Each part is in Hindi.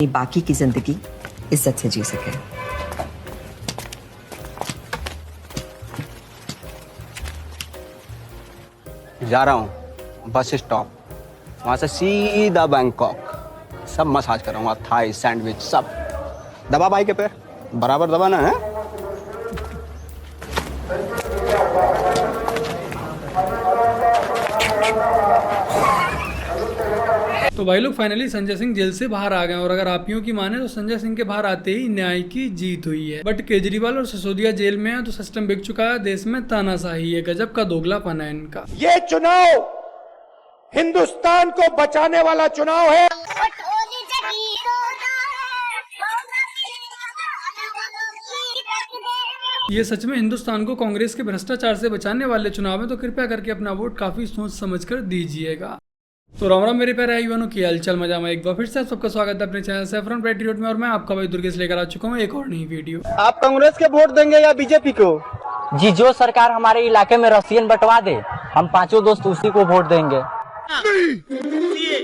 बाकी की जिंदगी इज्जत से जी सके। जा रहा हूँ बस स्टॉप, वहां से सीधा बैंकॉक। सब मसाज करूंगा, थाई सैंडविच सब। दबा भाई के पैर, बराबर दबाना है। तो भाई लोग फाइनली संजय सिंह जेल से बाहर आ गए और अगर आपियों की माने तो संजय सिंह के बाहर आते ही न्याय की जीत हुई है। बट केजरीवाल और सिसोदिया जेल में है तो सिस्टम बिक चुका है, देश में तानाशाही है, गजब का दोगलापन है इनका। ये चुनाव हिंदुस्तान को बचाने वाला चुनाव है। ये सच में हिंदुस्तान को कांग्रेस के भ्रष्टाचार से बचाने वाले चुनाव है, तो कृपया करके अपना वोट काफी सोच समझ कर दीजिएगा। तो राम राम मेरे प्यारे युवानों की हालचाल मजा में एक बार फिर से सबका स्वागत है अपने चैनल सैफरन पेट्रियट में और मैं आपका भाई दुर्गेश लेकर आ चुका हूँ एक और नई वीडियो। आप कांग्रेस के वोट देंगे या बीजेपी को? जी जो सरकार हमारे इलाके में रसियन बंटवा दे, हम पांचों दोस्त उसी को वोट देंगे।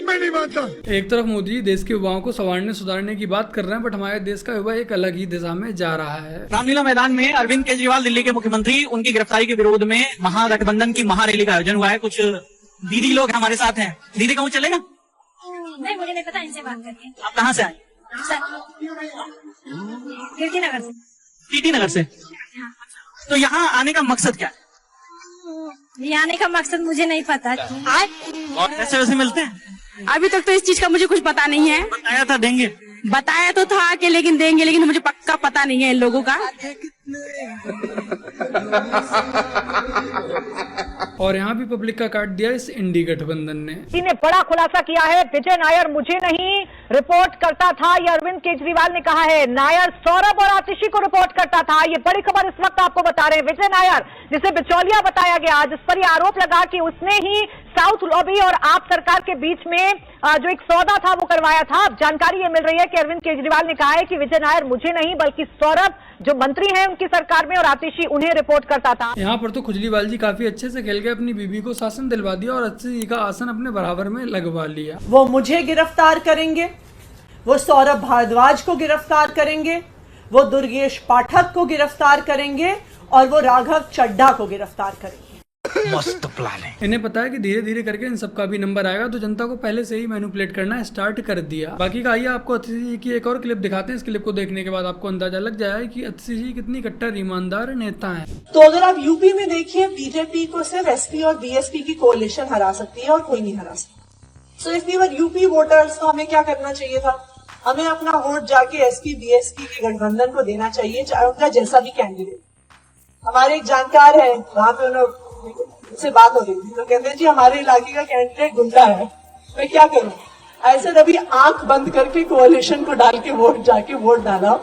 मैं नहीं मानता। एक तरफ मोदी जी देश के युवाओं को संवारने सुधारने की बात कर रहे हैं, बट हमारे देश का युवा एक अलग ही दिशा में जा रहा है। रामलीला मैदान में अरविंद केजरीवाल दिल्ली के मुख्यमंत्री, उनकी गिरफ्तारी के विरोध में महागठबंधन की महारैली का आयोजन हुआ है। कुछ दीदी लोग हमारे साथ हैं। दीदी कहूँ चलेगा? नहीं, मुझे नहीं पता, इनसे बात करके। आप कहाँ से आए? कीर्ति नगर से। टीटी नगर से। तो यहाँ आने का मकसद क्या है? यहाँ आने का मकसद मुझे नहीं पता। और पैसे वैसे मिलते हैं? अभी तक तो इस चीज का मुझे कुछ पता नहीं है। बताया था देंगे? बताया तो था कि लेकिन देंगे, लेकिन मुझे पक्का पता नहीं है इन लोगों का। और यहाँ भी पब्लिक का काट दिया इस इंडी गठबंधन ने। ने बड़ा खुलासा किया है। विजय नायर मुझे नहीं रिपोर्ट करता था, ये अरविंद केजरीवाल ने कहा है। नायर सौरभ और आतिशी को रिपोर्ट करता था। ये बड़ी खबर इस वक्त आपको बता रहे हैं। विजय नायर, जिसे बिचौलिया बताया गया, जिस पर यह आरोप लगा कि उसने ही साउथ लॉबी और आप सरकार के बीच में जो एक सौदा था वो करवाया था। अब जानकारी ये मिल रही है कि अरविंद केजरीवाल ने कहा है कि विजय नायर मुझे नहीं बल्कि सौरभ जो मंत्री हैं उनकी सरकार में और आतिशी उन्हें रिपोर्ट करता था। यहाँ पर तो खुजलीवाल जी काफी अच्छे से खेल गए, अपनी बीबी को शासन दिलवा दिया और आतिशी का आसन अपने बराबर में लगवा लिया। वो मुझे गिरफ्तार करेंगे, वो सौरभ भारद्वाज को गिरफ्तार करेंगे, वो दुर्गेश पाठक को गिरफ्तार करेंगे और वो राघव चड्ढा को गिरफ्तार करेंगे। मस्त प्लान है। इन्हें पता है कि धीरे धीरे करके इन सबका भी नंबर आएगा, तो जनता को पहले से ही मैनिपुलेट करना स्टार्ट कर दिया। बाकी का आइए आपको आतिशी जी की एक और क्लिप दिखाते हैं। इस क्लिप को देखने के बाद आपको अंदाजा लग जाएगा कि आतिशी जी कितनी कट्टर ईमानदार नेता हैं। तो अगर आप यूपी में देखिए, बीजेपी को सिर्फ एसपी और बीएसपी की कोalition हरा सकती है और कोई नहीं हरा सकता। So if we were UP voters, तो हमें क्या करना चाहिए था? हमें अपना वोट जाके एसपी बीएसपी के गठबंधन को देना चाहिए, चाहे उनका जैसा भी कैंडिडेट। हमारे एक जानकार है, वहां पे उन्होंने से बात हो रही थी, तो कहते हैं जी हमारे इलाके का कैंडिडेट गुंडा है, मैं क्या करूं? ऐसे तभी आंख बंद करके कोalition को डाल के जाके वोट डाला,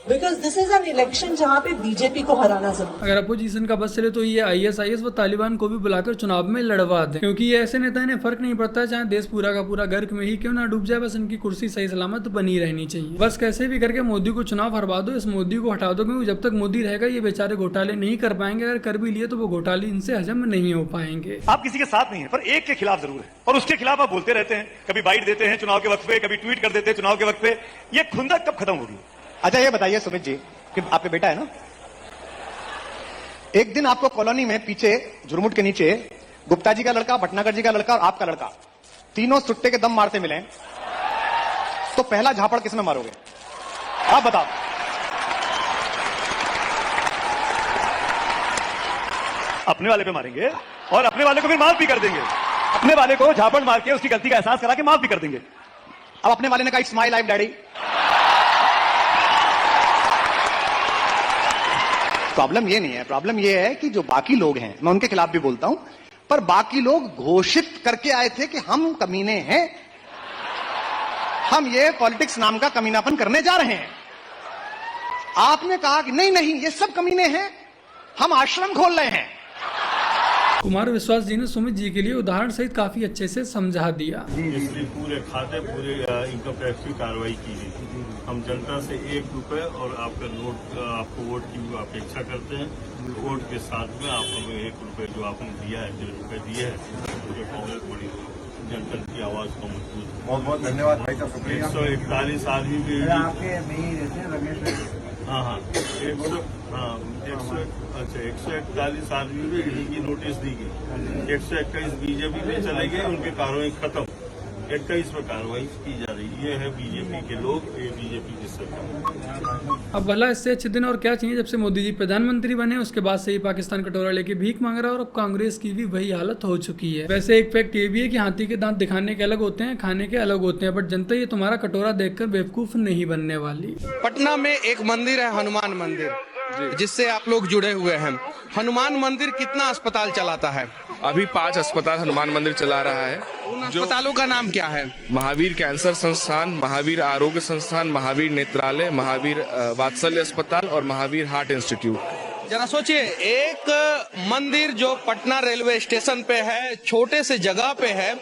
because this is an election जहां पे बीजेपी को हराना जरूरी। अगर अपोजिशन का बस चले तो ये ISIS व तालिबान को भी बुलाकर चुनाव में लड़वा दें, क्योंकि ये ऐसे नेता इन्हें फर्क नहीं पड़ता चाहे देश पूरा का पूरा गर्क में ही क्यों ना डूब जाए, बस इनकी कुर्सी सही सलामत बनी रहनी चाहिए। बस कैसे भी करके मोदी को चुनाव हरवा दो, इस मोदी को हटा दो, क्योंकि जब तक मोदी रहेगा ये बेचारे घोटाले नहीं कर पाएंगे। अगर कर भी लिए तो वो घोटाले इनसे हजम नहीं हो पाएंगे। आप किसी के साथ नहीं है, पर एक के खिलाफ जरूर है, और उसके खिलाफ आप बोलते रहते हैं। कभी बाइट देते हैं चुनाव के वक्त पे, कभी ट्वीट कर देते हैं चुनाव के वक्त पे। ये खुंदक कब खत्म होगी? अच्छा ये बताइए सुमित जी कि आपके बेटा है ना, एक दिन आपको कॉलोनी में पीछे झुरमुट के नीचे गुप्ता जी का लड़का, भटनागर जी का लड़का और आपका लड़का तीनों सुट्टे के दम मारते मिले, तो पहला झापड़ किसमें मारोगे? आप बताओ। अपने वाले पे मारेंगे और अपने वाले को फिर माफ भी कर देंगे। अपने वाले को झापड़ मार के उसकी गलती का एहसास करा के माफ भी कर देंगे। अब अपने वाले ने कहा it's my life daddy. Problem ये नहीं है, प्रॉब्लम ये है कि जो बाकी लोग हैं, मैं उनके खिलाफ भी बोलता हूं, पर बाकी लोग घोषित करके आए थे कि हम कमीने हैं, हम ये पॉलिटिक्स नाम का कमीनापन करने जा रहे हैं। आपने कहा कि नहीं नहीं ये सब कमीने हैं, हम आश्रम खोल रहे हैं। कुमार विश्वास जी ने सुमित जी के लिए उदाहरण सहित काफी अच्छे से समझा दिया। इसलिए पूरे खाते पूरे इनकम टैक्स की कार्रवाई की गई। हम जनता से 1 रुपए और आपका नोट, आपको वोट की अपेक्षा करते हैं। वोट के साथ में आप हमें 1 रुपए जो आपने दिया है, 1.5 रुपए दिए हैं, मुझे कांग्रेस बड़ी जनता की आवाज को मजबूत। बहुत बहुत धन्यवाद भाई साहब, शुक्रिया। 141 आदमी भी आपके नहीं रहते हैं रमेश। हाँ 141 आदमी भी ईडी की नोटिस दी गई। 121 बीजेपी में चले गए, उनकी कार्रवाई खत्म। 21 में कार्रवाई की जा रही है। ये है बीजेपी के लोग, ये बीजेपी की सरकार। अब भला इससे अच्छे दिन और क्या चाहिए। जब से मोदी जी प्रधानमंत्री बने उसके बाद से ही पाकिस्तान कटोरा लेके भीख मांग रहा है और अब कांग्रेस की भी वही हालत हो चुकी है। वैसे एक फैक्ट ये भी है कि हाथी के दांत दिखाने के अलग होते हैं, खाने के अलग होते हैं, बट जनता ये तुम्हारा कटोरा देखकर बेवकूफ नहीं बनने वाली। पटना में एक मंदिर है, हनुमान मंदिर, जिससे आप लोग जुड़े हुए हैं। हनुमान मंदिर कितना अस्पताल चलाता है? अभी 5 अस्पताल हनुमान मंदिर चला रहा है। उन अस्पतालों का नाम क्या है? महावीर कैंसर संस्थान, महावीर आरोग्य संस्थान, महावीर नेत्रालय, महावीर वात्सल्य अस्पताल और महावीर हार्ट इंस्टीट्यूट। जरा सोचिए, एक मंदिर जो पटना रेलवे स्टेशन पे है, छोटे से जगह पे है,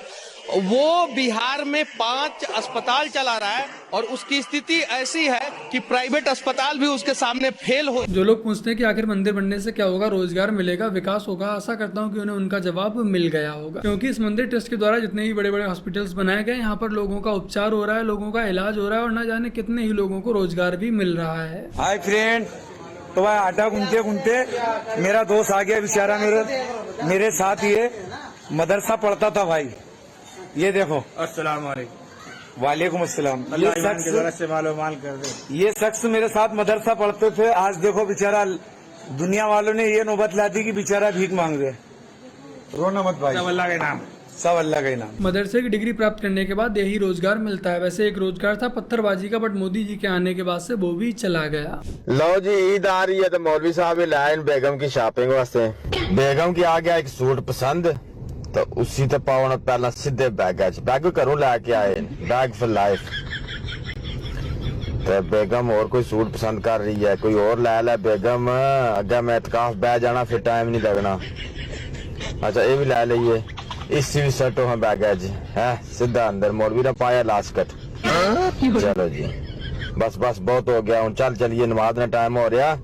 वो बिहार में 5 अस्पताल चला रहा है और उसकी स्थिति ऐसी है कि प्राइवेट अस्पताल भी उसके सामने फेल हो। जो लोग पूछते हैं कि आखिर मंदिर बनने से क्या होगा, रोजगार मिलेगा, विकास होगा, आशा करता हूं कि उन्हें उनका जवाब मिल गया होगा, क्योंकि इस मंदिर ट्रस्ट के द्वारा जितने ही बड़े बड़े हॉस्पिटल्स बनाए गए, यहाँ पर लोगों का उपचार हो रहा है, लोगों का इलाज हो रहा है और न जाने कितने ही लोगों को रोजगार भी मिल रहा है। हाय फ्रेंड, तो भाई आटा गूंथते गूंथते मेरा दोस्त आ गया बेचारा, मेरे साथ ये मदरसा पढ़ता था भाई। ये देखो, अस्सलाम वालेकुम। वालेकुम अस्सलाम। ये शख्स से मालूमाल कर दे। ये शख्स मेरे साथ मदरसा पढ़ते थे, आज देखो बेचारा दुनिया वालों ने ये नौबत ला दी कि बेचारा भीख मांग रहे। रोना मत भाई, सब अल्लाह के नाम, सब अल्लाह के नाम। मदरसे की डिग्री प्राप्त करने के बाद यही रोजगार मिलता है। वैसे एक रोजगार था पत्थरबाजी का, बट मोदी जी के आने के बाद से वो भी चला गया। लो जी, ईद आ रही है तो मौलवी साहब लाइन बेगम की शॉपिंग वास्ते। बेगम की आ गया एक सूट पसंद, तो उसी ते पाउन पहला सीधे बैग घरों लैके आए, बैग फॉर लाइफ। तो बेगम और कोई सूट पसंद कर रही है, कोई और ले बेगम, अगे मैं इतकाफ बह जाना, फिर टाइम नहीं लगना। अच्छा ये भी ले लीजिए, इसी भी सेट हो बैगेज है, सीधा अंदर। मौलवी ने पाया लास्कट। चलो जी, बस बहुत हो गया, चल चलिए, नमाज में टाइम हो रहा।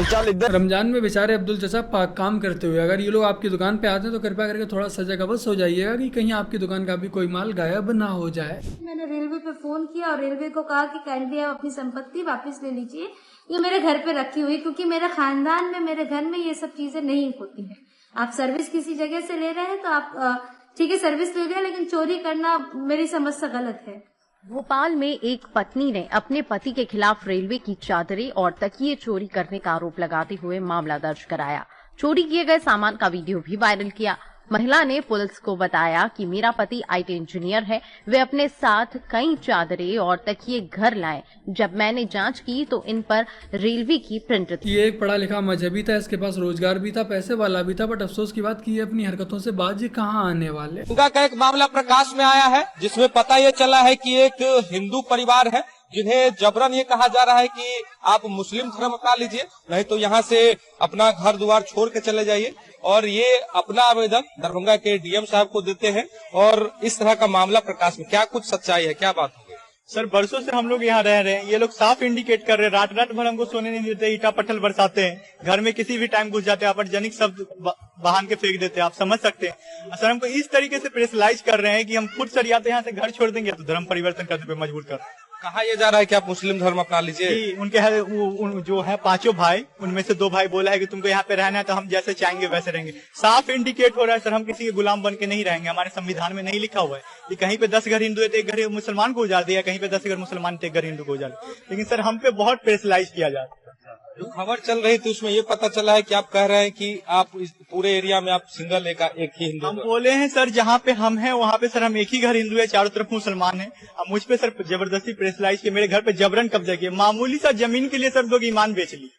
चल इधर। रमजान में बेचारे अब्दुल चचा पाक काम करते हुए अगर ये लोग आपकी दुकान पे आते हैं तो कृपया करके थोड़ा सजग अवश्य हो जाइएगा कि कहीं आपकी दुकान का भी कोई माल गायब ना हो जाए। मैंने रेलवे पे फोन किया और रेलवे को कहा कि काइंडली आप अपनी संपत्ति वापस ले लीजिए, ये मेरे घर पे रखी हुई, क्योंकि मेरे खानदान में, मेरे घर में ये सब चीजें नहीं होती है। आप सर्विस किसी जगह से ले रहे हैं तो आप ठीक है सर्विस ले रहे हैं, लेकिन चोरी करना मेरी समझ से गलत है। भोपाल में एक पत्नी ने अपने पति के खिलाफ रेलवे की चादरें और तकिए चोरी करने का आरोप लगाते हुए मामला दर्ज कराया। चोरी किए गए सामान का वीडियो भी वायरल किया। महिला ने पुलिस को बताया कि मेरा पति आईटी इंजीनियर है, वे अपने साथ कई चादरें और तकिए घर लाए। जब मैंने जांच की तो इन पर रेलवे की प्रिंट थी। ये एक पढ़ा लिखा मजहबी था, इसके पास रोजगार भी था, पैसे वाला भी था, बट अफसोस की बात की अपनी हरकतों से बाज कहाँ आने वाले। उनका एक मामला प्रकाश में आया है जिसमें पता ये चला है कि एक हिंदू परिवार है जिन्हें जबरन ये कहा जा रहा है कि आप मुस्लिम धर्म अपना लीजिए, नहीं तो यहाँ से अपना घर द्वार छोड़ के चले जाइए। और ये अपना आवेदन दरभंगा के डीएम साहब को देते हैं और इस तरह का मामला प्रकाश में। क्या कुछ सच्चाई है, क्या बात है? सर बरसों से हम लोग यहाँ रह रहे हैं, ये लोग साफ इंडिकेट कर रहे हैं, रात भर हमको सोने नहीं देते, ईटा पत्थर बरसाते हैं, घर में किसी भी टाइम घुस जाते हैं, आपत्तिजनक शब्द बहान के फेंक देते हैं, आप समझ सकते हैं। सर हमको इस तरीके से प्रेशराइज कर रहे हैं कि हम खुद सर या तो यहाँ से घर छोड़ देंगे तो धर्म परिवर्तन करने पे मजबूर कर। कहा यह जा रहा है कि आप मुस्लिम धर्म अपना लीजिए। उनके जो है 5 भाई, उनमें से 2 भाई बोला है कि तुमको यहाँ पे रहना है तो हम जैसे चाहेंगे वैसे रहेंगे। साफ इंडिकेट हो रहा है सर, हम किसी के गुलाम बन के नहीं रहेंगे। हमारे संविधान में नहीं लिखा हुआ है कि कहीं पे 10 घर हिंदू है तो एक घर मुसलमान को उजाड़ दिया, कहीं पे 10 घर मुसलमान तो एक घर हिंदू को उजाड़। लेकिन सर हम पे बहुत प्रेशराइज किया जा रहा है। जो खबर चल रही थी उसमें ये पता चला है कि आप कह रहे हैं कि आप इस पूरे एरिया में आप सिंगल एक ही हिंदू। हम बोले हैं सर जहाँ पे हम हैं वहाँ पे सर हम एक ही घर हिंदू है, चारों तरफ मुसलमान है। अब मुझ पे सर जबरदस्ती प्रेशराइज के मेरे घर पे जबरन कब्जा किया, मामूली सा जमीन के लिए सर लोग ईमान बेच ली।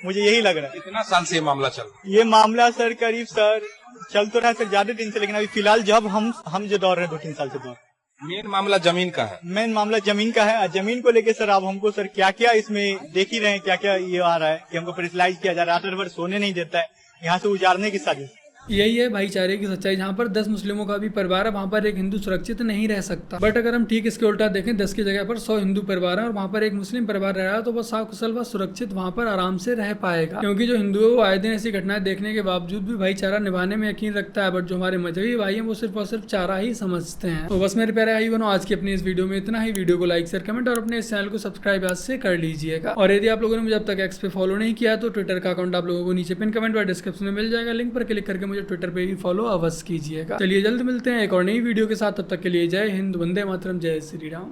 मुझे यही लग रहा है। कितना साल से ये मामला चल रहा है? ये मामला सर करीब सर चल तो रहा है सर ज्यादा दिन से, लेकिन अभी फिलहाल जब हम जो दौर रहे 2-3 साल से दौर। मेन मामला जमीन का है। मेन मामला जमीन का है। जमीन को लेके सर आप हमको सर क्या क्या इसमें देख ही रहे हैं, क्या क्या ये आ रहा है कि हमको प्रेशराइज किया जा रहा है, रात भर सोने नहीं देता है, यहाँ से उजाड़ने की साजिश। यही है भाईचारे की सच्चाई। जहाँ पर 10 मुस्लिमों का भी परिवार है वहाँ पर एक हिंदू सुरक्षित नहीं रह सकता। बट अगर हम ठीक इसके उल्टा देखें, 10 की जगह पर 100 हिंदू परिवार है और वहाँ पर एक मुस्लिम परिवार रह रहा है, तो वो साकुशल व सुरक्षित वहाँ पर आराम से रह पाएगा। क्योंकि जो हिंदू है वो आए दिन ऐसी घटनाएं देखने के बावजूद भी भाईचारा निभाने में यकीन रखता है। बट जो हमारे मजहबी भाई हैं वो सिर्फ और सिर्फ चारा ही समझते हैं। तो बस मेरे प्यारे भाई बहनों, आज की अपनी इस वीडियो में इतना ही। वीडियो को लाइक शेयर कमेंट और अपने इस चैनल को सब्सक्राइब आज से कर लीजिएगा। और यदि आप लोगों ने मुझे अब तक एक्स पे फॉलो नहीं किया तो ट्विटर का अकाउंट आप लोगों को नीचे पिन कमेंट व डिस्क्रिप्शन में मिल जाएगा। लिंक पर क्लिक करके मुझे ट्विटर पे भी फॉलो अवश्य कीजिएगा। चलिए जल्द मिलते हैं एक और नई वीडियो के साथ। तब तक के लिए जय हिंद, वंदे मातरम, जय श्री राम।